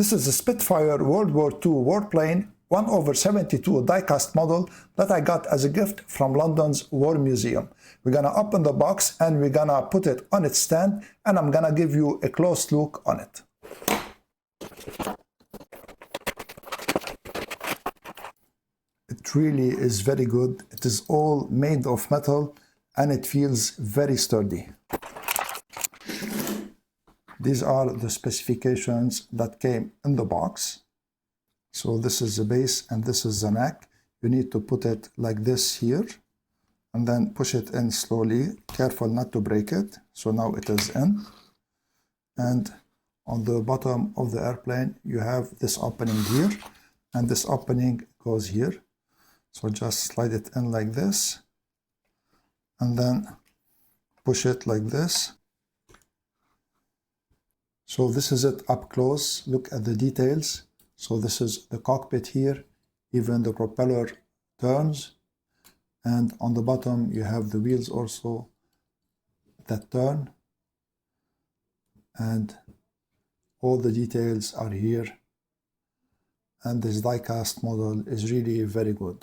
This is a Spitfire World War II warplane 1/72 diecast model that I got as a gift from London's War Museum. We're gonna open the box and we're gonna put it on its stand, and I'm gonna give you a close look on it. It really is very good. It is all made of metal and it feels very sturdy. These are the specifications that came in the box. So this is the base and this is the neck. You need to put it like this here and then push it in slowly. Careful not to break it. So now it is in. And on the bottom of the airplane, you have this opening here, and this opening goes here. So just slide it in like this and then push it like this. So this is it up close. Look at the details. So this is the cockpit here, even the propeller turns, and on the bottom you have the wheels also that turn, and all the details are here. And this diecast model is really very good.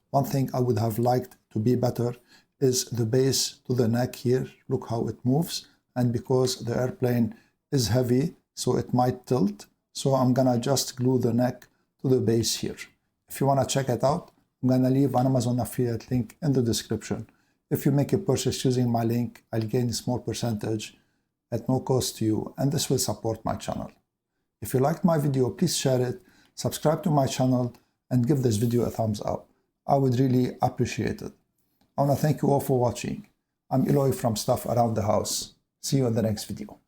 One thing I would have liked to be better is the base to the neck here. Look how it moves, and because the airplane is heavy, so it might tilt. So I'm gonna just glue the neck to the base here. If you wanna check it out, I'm gonna leave an Amazon affiliate link in the description. If you make a purchase using my link, I'll gain a small percentage at no cost to you, and this will support my channel. If you liked my video, please share it, subscribe to my channel, and give this video a thumbs up. I would really appreciate it. I wanna thank you all for watching. I'm Eloy from Stuff Around the House. See you in the next video.